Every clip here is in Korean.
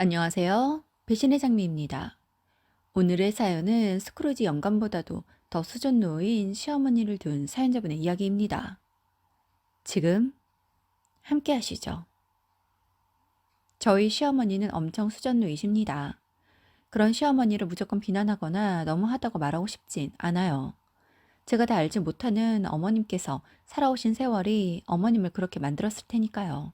안녕하세요. 배신의 장미입니다. 오늘의 사연은 스크루지 영감보다도 더 수전노인 시어머니를 둔 사연자분의 이야기입니다. 지금 함께 하시죠. 저희 시어머니는 엄청 수전노이십니다. 그런 시어머니를 무조건 비난하거나 너무하다고 말하고 싶진 않아요. 제가 다 알지 못하는 어머님께서 살아오신 세월이 어머님을 그렇게 만들었을 테니까요.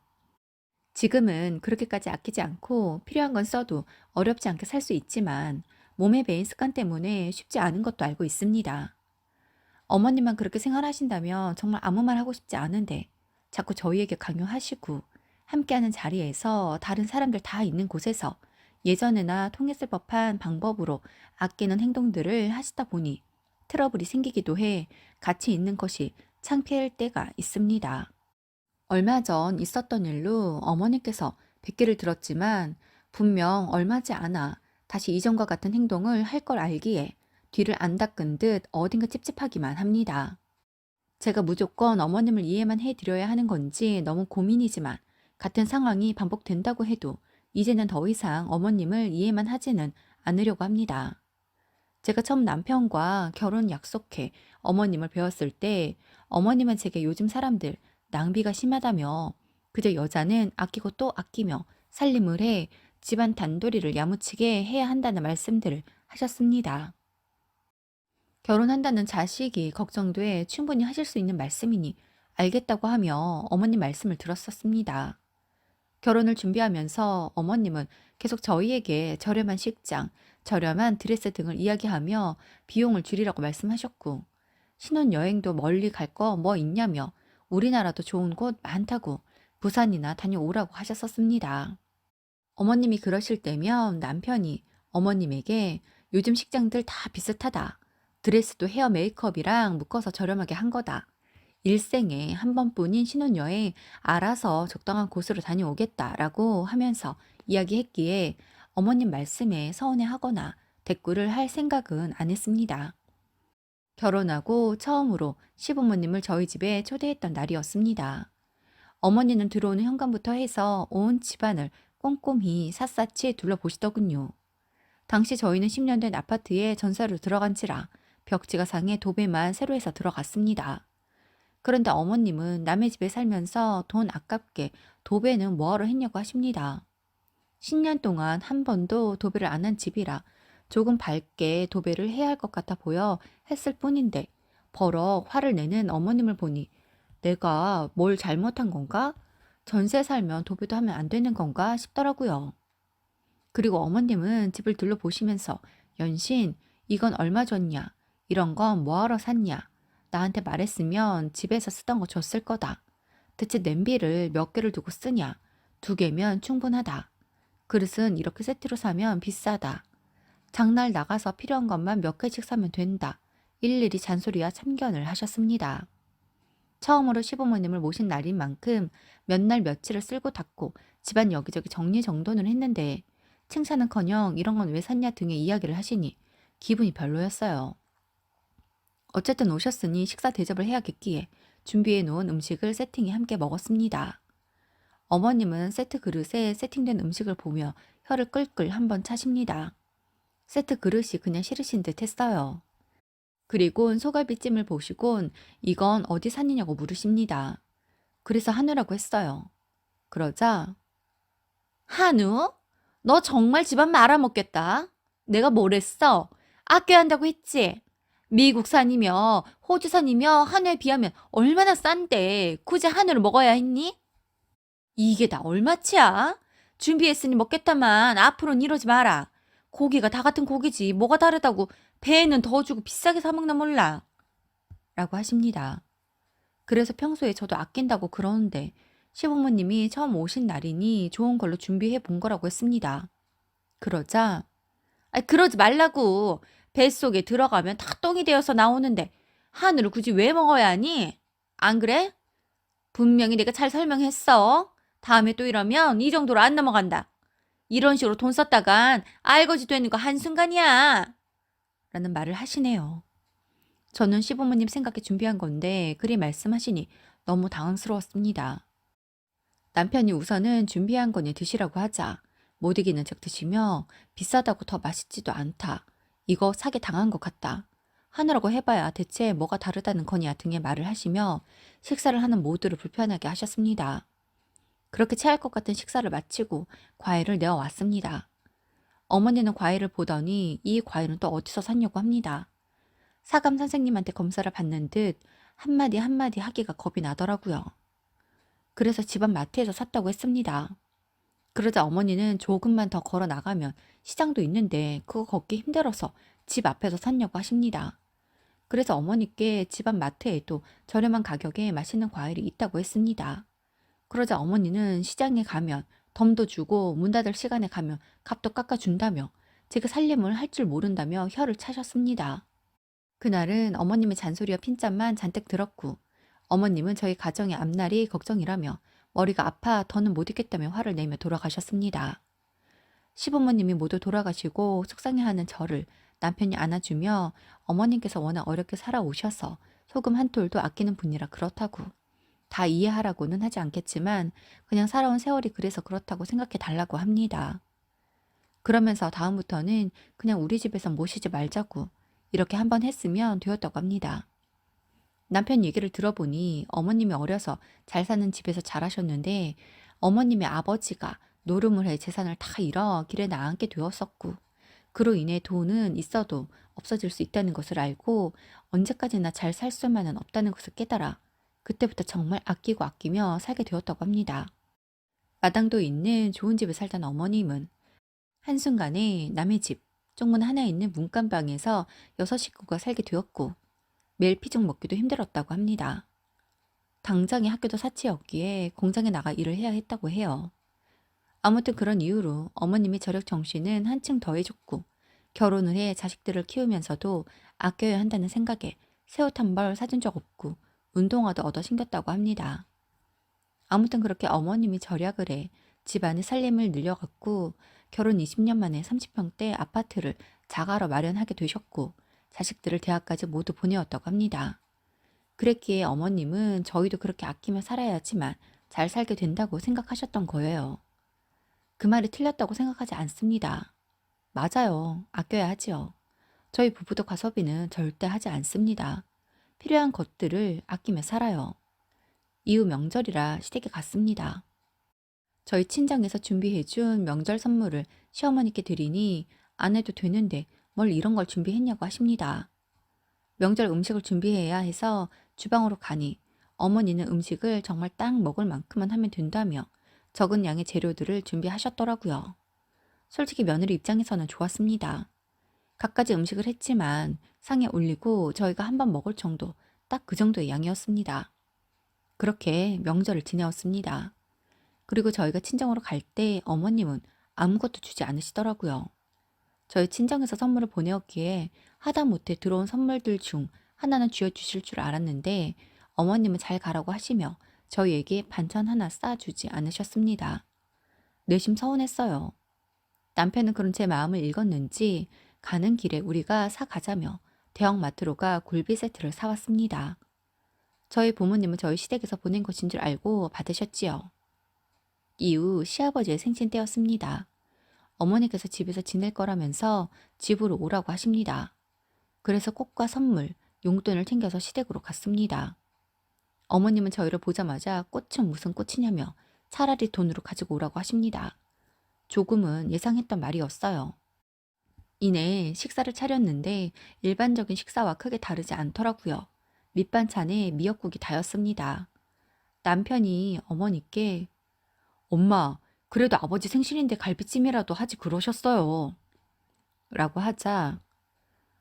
지금은 그렇게까지 아끼지 않고 필요한 건 써도 어렵지 않게 살 수 있지만 몸에 배인 습관 때문에 쉽지 않은 것도 알고 있습니다. 어머님만 그렇게 생활하신다면 정말 아무 말 하고 싶지 않은데 자꾸 저희에게 강요하시고 함께하는 자리에서 다른 사람들 다 있는 곳에서 예전에나 통했을 법한 방법으로 아끼는 행동들을 하시다 보니 트러블이 생기기도 해 같이 있는 것이 창피할 때가 있습니다. 얼마 전 있었던 일로 어머니께서 뵙기를 들었지만 분명 얼마지 않아 다시 이전과 같은 행동을 할 걸 알기에 뒤를 안 닦은 듯 어딘가 찝찝하기만 합니다. 제가 무조건 어머님을 이해만 해드려야 하는 건지 너무 고민이지만 같은 상황이 반복된다고 해도 이제는 더 이상 어머님을 이해만 하지는 않으려고 합니다. 제가 처음 남편과 결혼 약속해 어머님을 배웠을 때 어머님은 제게 요즘 사람들 낭비가 심하다며 그저 여자는 아끼고 또 아끼며 살림을 해 집안 단도리를 야무지게 해야 한다는 말씀들을 하셨습니다. 결혼한다는 자식이 걱정돼 충분히 하실 수 있는 말씀이니 알겠다고 하며 어머님 말씀을 들었었습니다. 결혼을 준비하면서 어머님은 계속 저희에게 저렴한 식장, 저렴한 드레스 등을 이야기하며 비용을 줄이라고 말씀하셨고, 신혼여행도 멀리 갈 거 뭐 있냐며 우리나라도 좋은 곳 많다고 부산이나 다녀오라고 하셨었습니다. 어머님이 그러실 때면 남편이 어머님에게 요즘 식장들 다 비슷하다. 드레스도 헤어 메이크업이랑 묶어서 저렴하게 한 거다. 일생에 한 번뿐인 신혼여행 알아서 적당한 곳으로 다녀오겠다라고 하면서 이야기했기에 어머님 말씀에 서운해하거나 대꾸를 할 생각은 안 했습니다. 결혼하고 처음으로 시부모님을 저희 집에 초대했던 날이었습니다. 어머니는 들어오는 현관부터 해서 온 집안을 꼼꼼히 샅샅이 둘러보시더군요. 당시 저희는 10년 된 아파트에 전세로 들어간지라 벽지가 상해 도배만 새로 해서 들어갔습니다. 그런데 어머님은 남의 집에 살면서 돈 아깝게 도배는 뭐하러 했냐고 하십니다. 10년 동안 한 번도 도배를 안 한 집이라 조금 밝게 도배를 해야 할 것 같아 보여 했을 뿐인데 버럭 화를 내는 어머님을 보니 내가 뭘 잘못한 건가? 전세 살면 도배도 하면 안 되는 건가 싶더라고요. 그리고 어머님은 집을 둘러보시면서 연신 이건 얼마 줬냐? 이런 건 뭐하러 샀냐? 나한테 말했으면 집에서 쓰던 거 줬을 거다. 대체 냄비를 몇 개를 두고 쓰냐? 2개면 충분하다. 그릇은 이렇게 세트로 사면 비싸다. 장날 나가서 필요한 것만 몇 개씩 사면 된다. 일일이 잔소리와 참견을 하셨습니다. 처음으로 시부모님을 모신 날인 만큼 몇 날 며칠을 쓸고 닦고 집안 여기저기 정리정돈을 했는데 칭찬은커녕 이런 건 왜 샀냐 등의 이야기를 하시니 기분이 별로였어요. 어쨌든 오셨으니 식사 대접을 해야겠기에 준비해 놓은 음식을 세팅해 함께 먹었습니다. 어머님은 세트 그릇에 세팅된 음식을 보며 혀를 끌끌 한번 차십니다. 세트 그릇이 그냥 싫으신 듯 했어요. 그리곤 소갈비찜을 보시곤 이건 어디 샀느냐고 물으십니다. 그래서 한우라고 했어요. 그러자 한우? 너 정말 집안 말아먹겠다. 내가 뭘 했어? 아껴야 한다고 했지? 미국산이며 호주산이며 한우에 비하면 얼마나 싼데 굳이 한우를 먹어야 했니? 이게 다 얼마치야? 준비했으니 먹겠다만 앞으로는 이러지 마라. 고기가 다 같은 고기지 뭐가 다르다고 배에는 더 주고 비싸게 사 먹나 몰라. 라고 하십니다. 그래서 평소에 저도 아낀다고 그러는데 시부모님이 처음 오신 날이니 좋은 걸로 준비해 본 거라고 했습니다. 그러자 그러지 말라고. 뱃속에 들어가면 다 똥이 되어서 나오는데 한우를 굳이 왜 먹어야 하니? 안 그래? 분명히 내가 잘 설명했어. 다음에 또 이러면 이 정도로 안 넘어간다. 이런 식으로 돈 썼다간 알거지 되는 거 한순간이야. 라는 말을 하시네요. 저는 시부모님 생각에 준비한 건데 그리 말씀하시니 너무 당황스러웠습니다. 남편이 우선은 준비한 거니 드시라고 하자 못 이기는 척 드시며 비싸다고 더 맛있지도 않다. 이거 사기 당한 것 같다. 하느라고 해봐야 대체 뭐가 다르다는 거냐 등의 말을 하시며 식사를 하는 모두를 불편하게 하셨습니다. 그렇게 체할 것 같은 식사를 마치고 과일을 내어왔습니다. 어머니는 과일을 보더니 이 과일은 또 어디서 샀냐고 합니다. 사감 선생님한테 검사를 받는 듯 한마디 한마디 하기가 겁이 나더라고요. 그래서 집안 마트에서 샀다고 했습니다. 그러자 어머니는 조금만 더 걸어 나가면 시장도 있는데 그거 걷기 힘들어서 집 앞에서 샀냐고 하십니다. 그래서 어머니께 집안 마트에도 저렴한 가격에 맛있는 과일이 있다고 했습니다. 그러자 어머니는 시장에 가면 덤도 주고 문 닫을 시간에 가면 값도 깎아준다며 제가 살림을 할 줄 모른다며 혀를 차셨습니다. 그날은 어머님의 잔소리와 핀잔만 잔뜩 들었고 어머님은 저희 가정의 앞날이 걱정이라며 머리가 아파 더는 못 있겠다며 화를 내며 돌아가셨습니다. 시부모님이 모두 돌아가시고 속상해하는 저를 남편이 안아주며 어머님께서 워낙 어렵게 살아오셔서 소금 한 톨도 아끼는 분이라 그렇다고 다 이해하라고는 하지 않겠지만 그냥 살아온 세월이 그래서 그렇다고 생각해 달라고 합니다. 그러면서 다음부터는 그냥 우리 집에서 모시지 말자고 이렇게 한번 했으면 되었다고 합니다. 남편 얘기를 들어보니 어머님이 어려서 잘 사는 집에서 자라셨는데 어머님의 아버지가 노름을 해 재산을 다 잃어 길에 나앉게 되었었고 그로 인해 돈은 있어도 없어질 수 있다는 것을 알고 언제까지나 잘 살 수만은 없다는 것을 깨달아 그때부터 정말 아끼고 아끼며 살게 되었다고 합니다. 마당도 있는 좋은 집에 살던 어머님은 한순간에 남의 집, 쪽문 하나 있는 문간방에서 6식구가 살게 되었고 매일 피죽 먹기도 힘들었다고 합니다. 당장에 학교도 사치였기에 공장에 나가 일을 해야 했다고 해요. 아무튼 그런 이유로 어머님의 저력 정신은 한층 더해졌고 결혼을 해 자식들을 키우면서도 아껴야 한다는 생각에 새 옷 한 벌 사준 적 없고 운동화도 얻어 신겼다고 합니다. 아무튼 그렇게 어머님이 절약을 해 집안의 살림을 늘려갔고 결혼 20년 만에 30평대 아파트를 자가로 마련하게 되셨고 자식들을 대학까지 모두 보내었다고 합니다. 그랬기에 어머님은 저희도 그렇게 아끼며 살아야지만 잘 살게 된다고 생각하셨던 거예요. 그 말이 틀렸다고 생각하지 않습니다. 맞아요. 아껴야 하지요. 저희 부부도 과소비는 절대 하지 않습니다. 필요한 것들을 아끼며 살아요. 이후 명절이라 시댁에 갔습니다. 저희 친정에서 준비해준 명절 선물을 시어머니께 드리니 안 해도 되는데 뭘 이런 걸 준비했냐고 하십니다. 명절 음식을 준비해야 해서 주방으로 가니 어머니는 음식을 정말 딱 먹을 만큼만 하면 된다며 적은 양의 재료들을 준비하셨더라고요. 솔직히 며느리 입장에서는 좋았습니다. 갖가지 음식을 했지만 상에 올리고 저희가 한 번 먹을 정도, 딱 그 정도의 양이었습니다. 그렇게 명절을 지내었습니다. 그리고 저희가 친정으로 갈 때 어머님은 아무것도 주지 않으시더라고요. 저희 친정에서 선물을 보내었기에 하다못해 들어온 선물들 중 하나는 쥐어주실 줄 알았는데 어머님은 잘 가라고 하시며 저희에게 반찬 하나 싸주지 않으셨습니다. 내심 서운했어요. 남편은 그런 제 마음을 읽었는지 가는 길에 우리가 사가자며 대형마트로 가 굴비 세트를 사왔습니다. 저희 부모님은 저희 시댁에서 보낸 것인 줄 알고 받으셨지요. 이후 시아버지의 생신 때였습니다. 어머니께서 집에서 지낼 거라면서 집으로 오라고 하십니다. 그래서 꽃과 선물, 용돈을 챙겨서 시댁으로 갔습니다. 어머님은 저희를 보자마자 꽃은 무슨 꽃이냐며 차라리 돈으로 가지고 오라고 하십니다. 조금은 예상했던 말이었어요. 이내 식사를 차렸는데 일반적인 식사와 크게 다르지 않더라고요. 밑반찬에 미역국이 다였습니다. 남편이 어머니께 엄마, 그래도 아버지 생신인데 갈비찜이라도 하지 그러셨어요. 라고 하자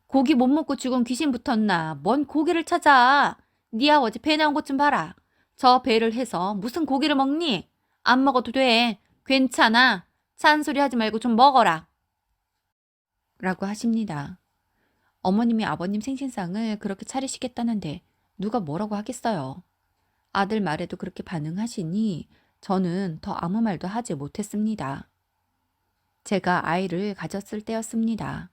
고기 못 먹고 죽은 귀신 붙었나. 뭔 고기를 찾아. 네 아버지 배 나온 것 좀 봐라. 저 배를 해서 무슨 고기를 먹니? 안 먹어도 돼. 괜찮아. 찬소리 하지 말고 좀 먹어라. 라고 하십니다. 어머님이 아버님 생신상을 그렇게 차리시겠다는데 누가 뭐라고 하겠어요. 아들 말에도 그렇게 반응하시니 저는 더 아무 말도 하지 못했습니다. 제가 아이를 가졌을 때였습니다.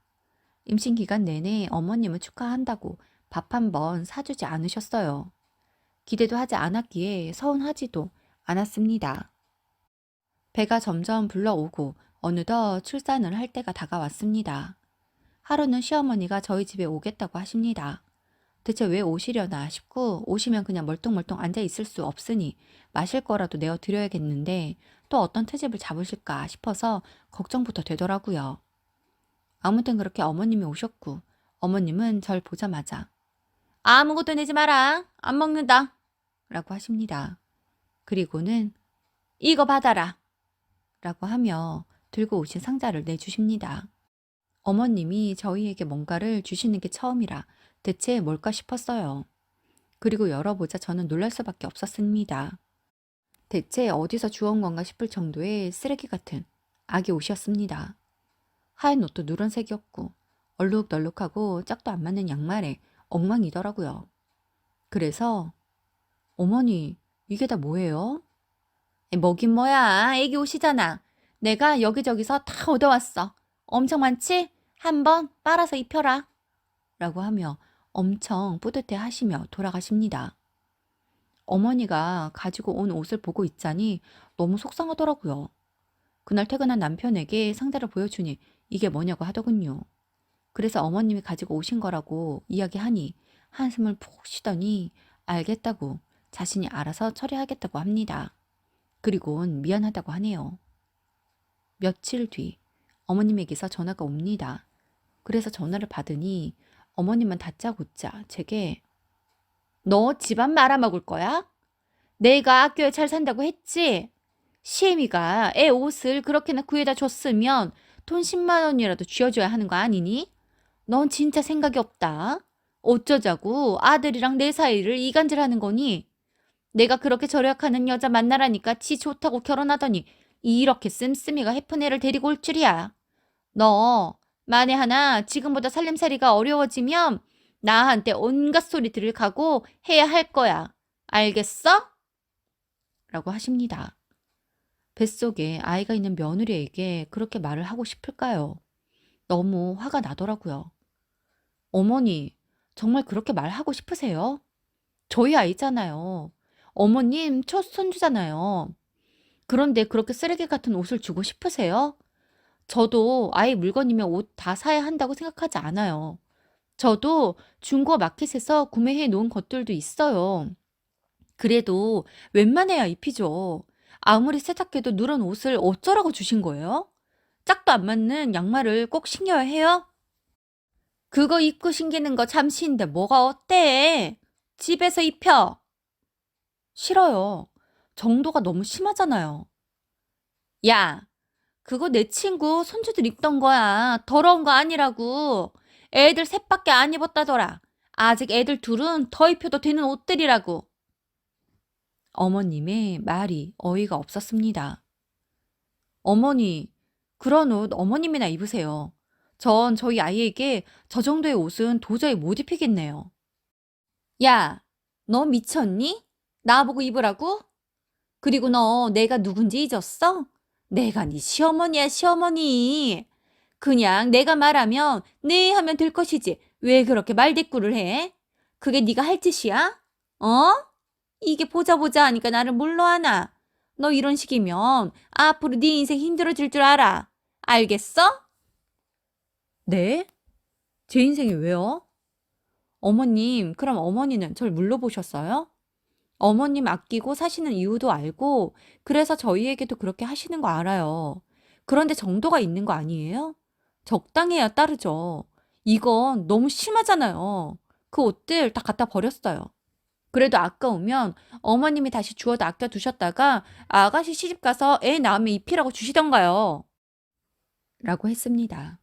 임신 기간 내내 어머님은 축하한다고 밥 한 번 사주지 않으셨어요. 기대도 하지 않았기에 서운하지도 않았습니다. 배가 점점 불러오고 어느덧 출산을 할 때가 다가왔습니다. 하루는 시어머니가 저희 집에 오겠다고 하십니다. 대체 왜 오시려나 싶고 오시면 그냥 멀뚱멀뚱 앉아 있을 수 없으니 마실 거라도 내어 드려야겠는데 또 어떤 트집을 잡으실까 싶어서 걱정부터 되더라고요. 아무튼 그렇게 어머님이 오셨고 어머님은 절 보자마자 아무것도 내지 마라. 안 먹는다. 라고 하십니다. 그리고는 이거 받아라. 라고 하며 들고 오신 상자를 내주십니다. 어머님이 저희에게 뭔가를 주시는 게 처음이라 대체 뭘까 싶었어요. 그리고 열어보자 저는 놀랄 수밖에 없었습니다. 대체 어디서 주워온 건가 싶을 정도의 쓰레기 같은 아기 옷이었습니다. 하얀 옷도 누런색이었고 얼룩덜룩하고 짝도 안 맞는 양말에 엉망이더라고요. 그래서 어머니 이게 다 뭐예요? 뭐긴 뭐야. 애기 옷이잖아. 내가 여기저기서 다 얻어왔어. 엄청 많지? 한번 빨아서 입혀라. 라고 하며 엄청 뿌듯해 하시며 돌아가십니다. 어머니가 가지고 온 옷을 보고 있자니 너무 속상하더라고요. 그날 퇴근한 남편에게 상자를 보여주니 이게 뭐냐고 하더군요. 그래서 어머님이 가지고 오신 거라고 이야기하니 한숨을 푹 쉬더니 알겠다고 자신이 알아서 처리하겠다고 합니다. 그리고는 미안하다고 하네요. 며칠 뒤 어머님에게서 전화가 옵니다. 그래서 전화를 받으니 어머님은 다짜고짜 제게 너 집안 말아먹을 거야? 내가 학교에 잘 산다고 했지? 시애미가 애 옷을 그렇게나 구해다 줬으면 돈 10만 원이라도 쥐어줘야 하는 거 아니니? 넌 진짜 생각이 없다. 어쩌자고 아들이랑 내 사이를 이간질하는 거니? 내가 그렇게 절약하는 여자 만나라니까 지 좋다고 결혼하더니 이렇게 씀씀이가 해픈 애를 데리고 올 줄이야. 너 만에 하나 지금보다 살림살이가 어려워지면 나한테 온갖 소리 들을 각오 해야 할 거야. 알겠어? 라고 하십니다. 뱃속에 아이가 있는 며느리에게 그렇게 말을 하고 싶을까요? 너무 화가 나더라고요. 어머니, 정말 그렇게 말하고 싶으세요? 저희 아이잖아요. 어머님 첫 손주잖아요. 그런데 그렇게 쓰레기 같은 옷을 주고 싶으세요? 저도 아이 물건이면 옷 다 사야 한다고 생각하지 않아요. 저도 중고 마켓에서 구매해 놓은 것들도 있어요. 그래도 웬만해야 입히죠. 아무리 세탁해도 누런 옷을 어쩌라고 주신 거예요? 짝도 안 맞는 양말을 꼭 신겨야 해요? 그거 입고 신기는 거 잠시인데 뭐가 어때? 집에서 입혀. 싫어요. 정도가 너무 심하잖아요. 야, 그거 내 친구 손주들 입던 거야. 더러운 거 아니라고. 애들 셋밖에 안 입었다더라. 아직 애들 둘은 더 입혀도 되는 옷들이라고. 어머님의 말이 어이가 없었습니다. 어머니, 그런 옷 어머님이나 입으세요. 전 저희 아이에게 저 정도의 옷은 도저히 못 입히겠네요. 야, 너 미쳤니? 나보고 입으라고? 그리고 너 내가 누군지 잊었어? 내가 네 시어머니야, 시어머니. 그냥 내가 말하면 네 하면 될 것이지. 왜 그렇게 말대꾸를 해? 그게 네가 할 짓이야? 어? 이게 보자 보자 하니까 나를 물러하나? 너 이런 식이면 앞으로 네 인생 힘들어질 줄 알아. 알겠어? 네? 제 인생이 왜요? 어머님, 그럼 어머니는 절 물러보셨어요? 어머님 아끼고 사시는 이유도 알고 그래서 저희에게도 그렇게 하시는 거 알아요. 그런데 정도가 있는 거 아니에요? 적당해야 따르죠. 이건 너무 심하잖아요. 그 옷들 다 갖다 버렸어요. 그래도 아까우면 어머님이 다시 주워다 아껴두셨다가 아가씨 시집가서 애 낳으면 입히라고 주시던가요. 라고 했습니다.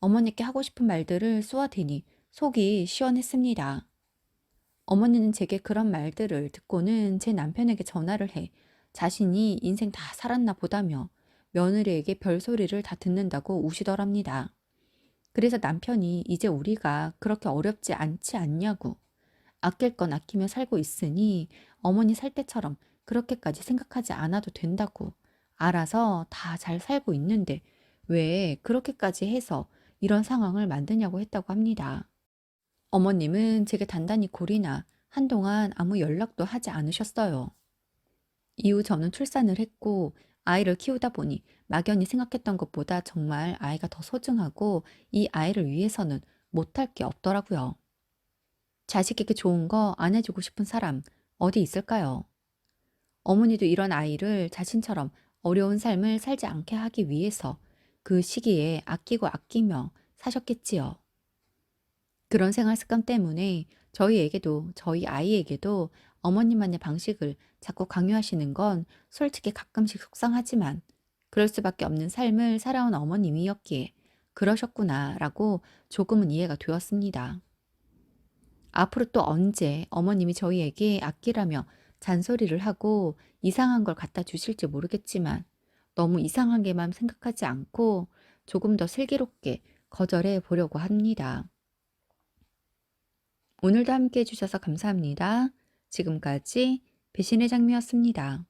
어머니께 하고 싶은 말들을 쏘아대니 속이 시원했습니다. 어머니는 제게 그런 말들을 듣고는 제 남편에게 전화를 해 자신이 인생 다 살았나 보다며 며느리에게 별소리를 다 듣는다고 우시더랍니다. 그래서 남편이 이제 우리가 그렇게 어렵지 않지 않냐고 아낄 건 아끼며 살고 있으니 어머니 살 때처럼 그렇게까지 생각하지 않아도 된다고 알아서 다 잘 살고 있는데 왜 그렇게까지 해서 이런 상황을 만드냐고 했다고 합니다. 어머님은 제게 단단히 골이나 한동안 아무 연락도 하지 않으셨어요. 이후 저는 출산을 했고 아이를 키우다 보니 막연히 생각했던 것보다 정말 아이가 더 소중하고 이 아이를 위해서는 못할 게 없더라고요. 자식에게 좋은 거 안 해주고 싶은 사람 어디 있을까요? 어머니도 이런 아이를 자신처럼 어려운 삶을 살지 않게 하기 위해서 그 시기에 아끼고 아끼며 사셨겠지요. 그런 생활 습관 때문에 저희에게도, 저희 아이에게도 어머님만의 방식을 자꾸 강요하시는 건 솔직히 가끔씩 속상하지만 그럴 수밖에 없는 삶을 살아온 어머님이었기에 그러셨구나라고 조금은 이해가 되었습니다. 앞으로 또 언제 어머님이 저희에게 아끼라며 잔소리를 하고 이상한 걸 갖다 주실지 모르겠지만 너무 이상하게만 생각하지 않고 조금 더 슬기롭게 거절해 보려고 합니다. 오늘도 함께 해주셔서 감사합니다. 지금까지 배신의 장미였습니다.